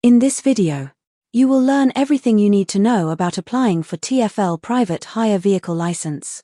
In this video, you will learn everything you need to know about applying for TFL Private Hire Vehicle License.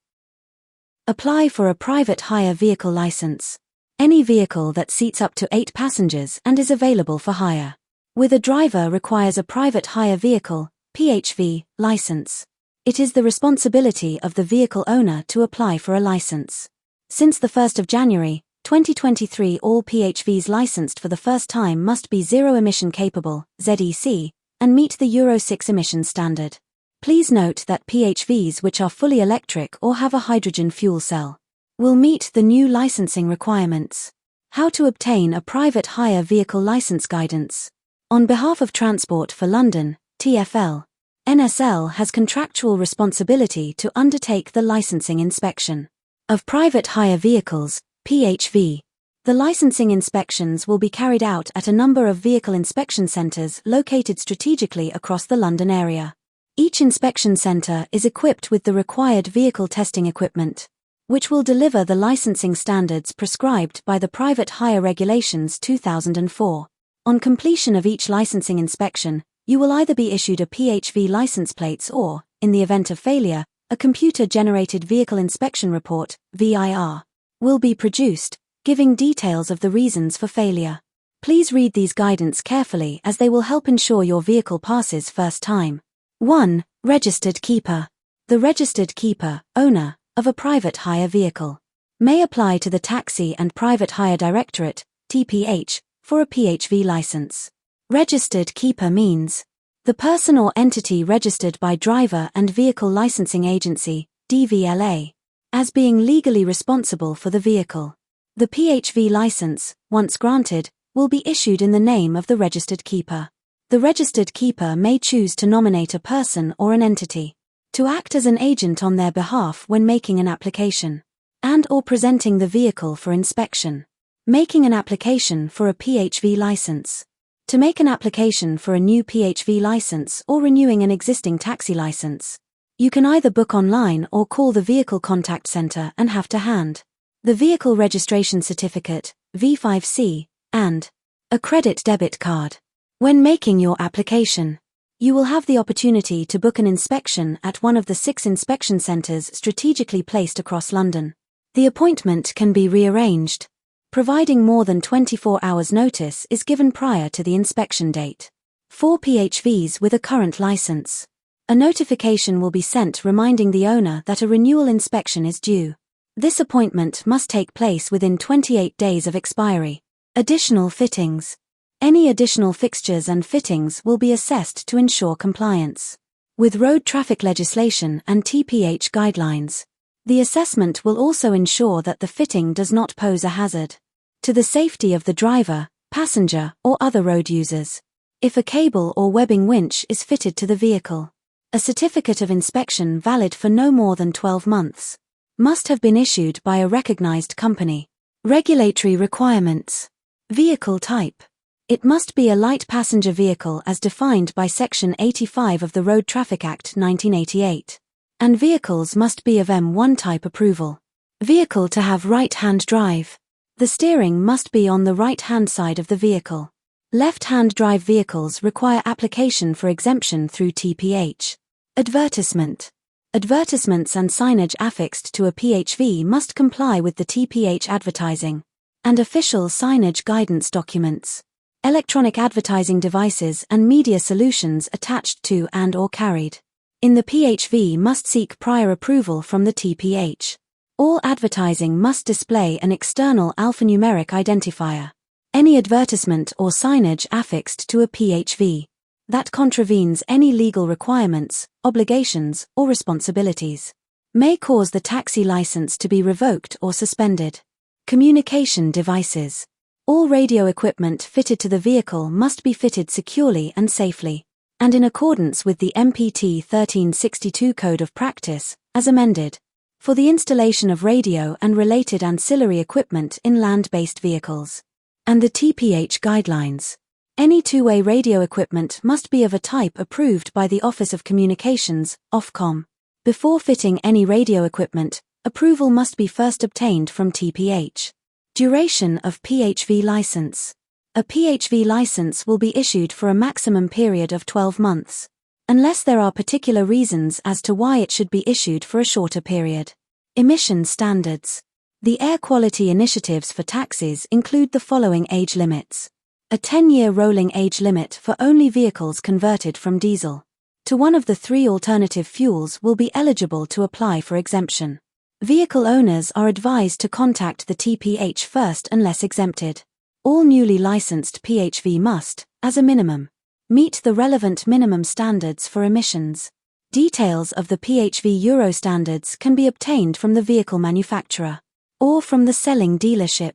Apply for a private hire vehicle license. Any vehicle that seats up to 8 passengers and is available for hire. With a driver requires a private hire vehicle, PHV, license. It is the responsibility of the vehicle owner to apply for a license. Since the 1st of January, 2023, all PHVs licensed for the first time must be zero-emission capable, ZEC, and meet the Euro 6 emissions standard. Please note that PHVs which are fully electric or have a hydrogen fuel cell will meet the new licensing requirements. How to obtain a private hire vehicle license guidance. On behalf of Transport for London, TfL, NSL has contractual responsibility to undertake the licensing inspection of private hire vehicles, PHV. The licensing inspections will be carried out at a number of vehicle inspection centres located strategically across the London area. Each inspection centre is equipped with the required vehicle testing equipment, which will deliver the licensing standards prescribed by the Private Hire Regulations 2004. On completion of each licensing inspection, you will either be issued a PHV license plates or, in the event of failure, a computer-generated vehicle inspection report, VIR, will be produced, giving details of the reasons for failure. Please read these guidance carefully as they will help ensure your vehicle passes first time. 1. Registered keeper. The registered keeper, owner, of a private hire vehicle, may apply to the Taxi and Private Hire Directorate, TPH, for a PHV license. Registered keeper means the person or entity registered by Driver and Vehicle Licensing Agency, DVLA, as being legally responsible for the vehicle. The PHV license, once granted, will be issued in the name of the registered keeper. The registered keeper may choose to nominate a person or an entity to act as an agent on their behalf when making an application and/or presenting the vehicle for inspection. Making an application for a PHV license. To make an application for a new PHV license or renewing an existing taxi license, you can either book online or call the Vehicle Contact Centre and have to hand the Vehicle Registration Certificate, V5C, and a credit-debit card. When making your application, you will have the opportunity to book an inspection at one of the 6 inspection centres strategically placed across London. The appointment can be rearranged, providing more than 24 hours notice is given prior to the inspection date. For PHVs with a current licence, a notification will be sent reminding the owner that a renewal inspection is due. This appointment must take place within 28 days of expiry. Additional fittings. Any additional fixtures and fittings will be assessed to ensure compliance with road traffic legislation and TPH guidelines. The assessment will also ensure that the fitting does not pose a hazard to the safety of the driver, passenger, or other road users. If a cable or webbing winch is fitted to the vehicle, a certificate of inspection valid for no more than 12 months must have been issued by a recognized company. Regulatory requirements. Vehicle type. It must be a light passenger vehicle as defined by Section 85 of the Road Traffic Act 1988. And vehicles must be of M1 type approval. Vehicle to have right-hand drive. The steering must be on the right-hand side of the vehicle. Left-hand drive vehicles require application for exemption through TPH. Advertisement. Advertisements and signage affixed to a PHV must comply with the TPH advertising and official signage guidance documents. Electronic advertising devices and media solutions attached to and/or carried in the PHV must seek prior approval from the TPH. All advertising must display an external alphanumeric identifier. Any advertisement or signage affixed to a PHV that contravenes any legal requirements, obligations, or responsibilities may cause the taxi license to be revoked or suspended. Communication devices. All radio equipment fitted to the vehicle must be fitted securely and safely, and in accordance with the MPT 1362 Code of Practice, as amended, for the installation of radio and related ancillary equipment in land-based vehicles. And the TPH guidelines. Any two-way radio equipment must be of a type approved by the Office of Communications, Ofcom. Before fitting any radio equipment, approval must be first obtained from TPH. Duration of PHV license. A PHV license will be issued for a maximum period of 12 months, unless there are particular reasons as to why it should be issued for a shorter period. Emission standards. The air quality initiatives for taxis include the following age limits. A 10-year rolling age limit for only vehicles converted from diesel to one of the 3 alternative fuels will be eligible to apply for exemption. Vehicle owners are advised to contact the TPH first unless exempted. All newly licensed PHV must, as a minimum, meet the relevant minimum standards for emissions. Details of the PHV Euro standards can be obtained from the vehicle manufacturer or from the selling dealership.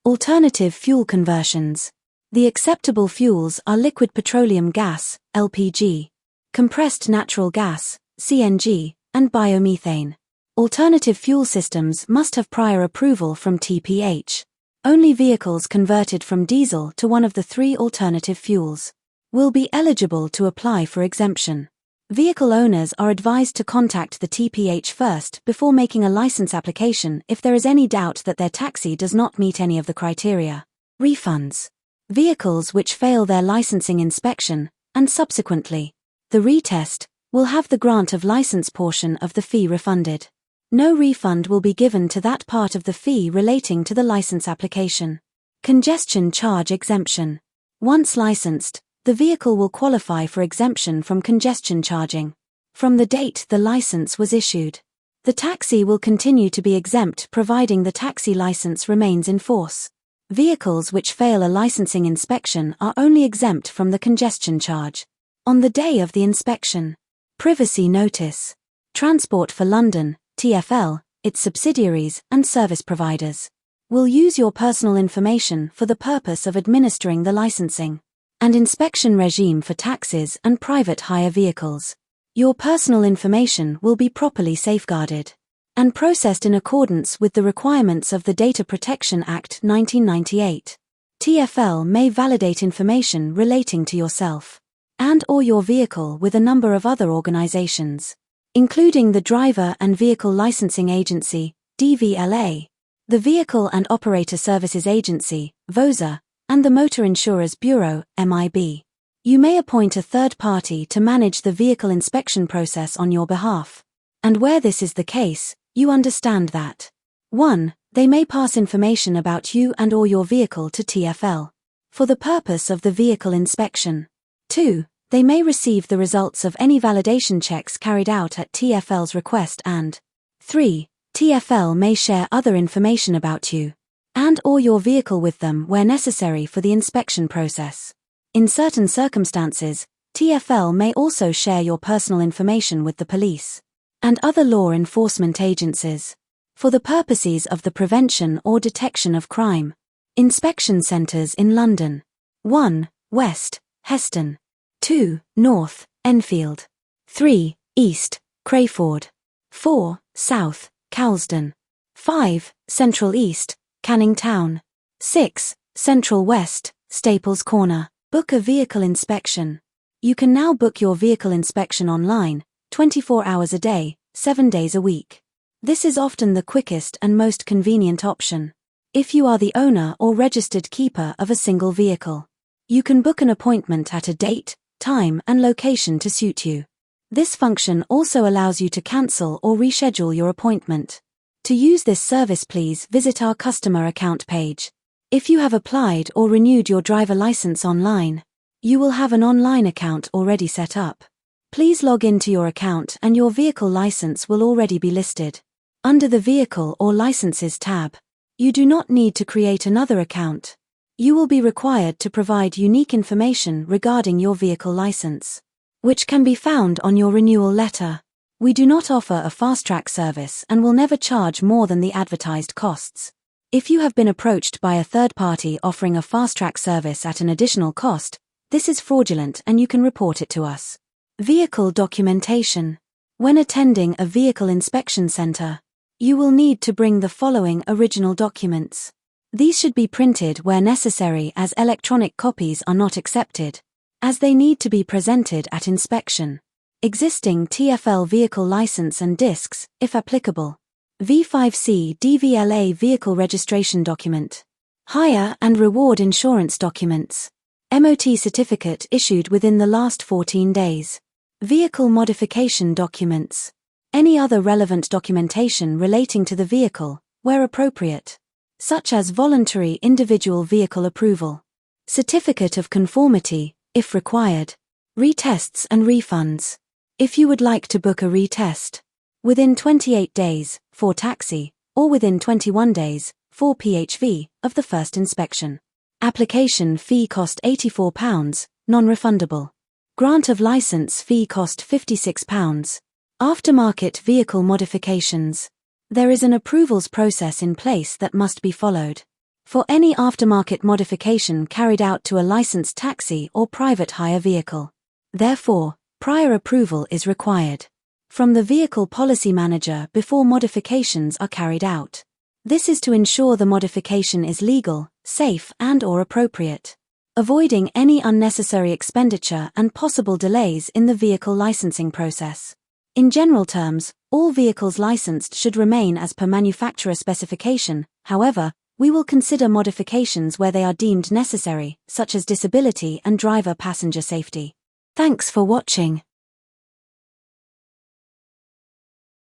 Alternative fuel conversions. The acceptable fuels are liquid petroleum gas, LPG, compressed natural gas, CNG, and biomethane. Alternative fuel systems must have prior approval from TPH. Only vehicles converted from diesel to one of the 3 alternative fuels will be eligible to apply for exemption. Vehicle owners are advised to contact the TPH first before making a license application if there is any doubt that their taxi does not meet any of the criteria. Refunds. Vehicles which fail their licensing inspection, and subsequently the retest, will have the grant of license portion of the fee refunded. No refund will be given to that part of the fee relating to the license application. Congestion charge exemption. Once licensed, the vehicle will qualify for exemption from congestion charging from the date the license was issued. The taxi will continue to be exempt providing the taxi license remains in force. Vehicles which fail a licensing inspection are only exempt from the congestion charge on the day of the inspection. Privacy notice. Transport for London, TFL, its subsidiaries, and service providers will use your personal information for the purpose of administering the licensing and inspection regime for taxis and private hire vehicles. Your personal information will be properly safeguarded and processed in accordance with the requirements of the Data Protection Act 1998. TFL may validate information relating to yourself and/or your vehicle with a number of other organizations, including the Driver and Vehicle Licensing Agency, DVLA, the Vehicle and Operator Services Agency, VOSA, and the Motor Insurers Bureau, MIB. You may appoint a third party to manage the vehicle inspection process on your behalf. And where this is the case, you understand that 1. They may pass information about you and/or your vehicle to TFL for the purpose of the vehicle inspection. 2. They may receive the results of any validation checks carried out at TFL's request and 3. TFL may share other information about you and/or your vehicle with them where necessary for the inspection process. In certain circumstances, TFL may also share your personal information with the police and other law enforcement agencies for the purposes of the prevention or detection of crime. Inspection centres in London. 1. West, Heston. 2. North, Enfield. 3. East, Crayford. 4. South, Cowlsden. 5. Central East, Canning Town. 6. Central West, Staples Corner. Book a vehicle inspection. You can now book your vehicle inspection online, 24 hours a day, 7 days a week. This is often the quickest and most convenient option. If you are the owner or registered keeper of a single vehicle, you can book an appointment at a date, time, and location to suit you. This function also allows you to cancel or reschedule your appointment. To use this service, please visit our customer account page. If you have applied or renewed your driver license online, you will have an online account already set up. Please log into your account and your vehicle license will already be listed under the Vehicle or Licenses tab. You do not need to create another account. You will be required to provide unique information regarding your vehicle license, which can be found on your renewal letter. We do not offer a fast-track service and will never charge more than the advertised costs. If you have been approached by a third party offering a fast-track service at an additional cost, this is fraudulent and you can report it to us. Vehicle documentation. When attending a vehicle inspection center, you will need to bring the following original documents. These should be printed where necessary as electronic copies are not accepted, as they need to be presented at inspection. Existing TFL vehicle license and discs, if applicable. V5C DVLA vehicle registration document. Hire and reward insurance documents. MOT certificate issued within the last 14 days. Vehicle modification documents. Any other relevant documentation relating to the vehicle, where appropriate, such as voluntary individual vehicle approval. Certificate of conformity, if required. Retests and refunds. If you would like to book a retest within 28 days, for taxi, or within 21 days, for PHV, of the first inspection. Application fee cost £84, non-refundable. Grant of license fee cost £56. Aftermarket vehicle modifications. There is an approvals process in place that must be followed for any aftermarket modification carried out to a licensed taxi or private hire vehicle. Therefore, prior approval is required from the vehicle policy manager before modifications are carried out. This is to ensure the modification is legal, safe and/or appropriate, avoiding any unnecessary expenditure and possible delays in the vehicle licensing process. In general terms, all vehicles licensed should remain as per manufacturer specification. However, we will consider modifications where they are deemed necessary, such as disability and driver passenger safety. Thanks for watching.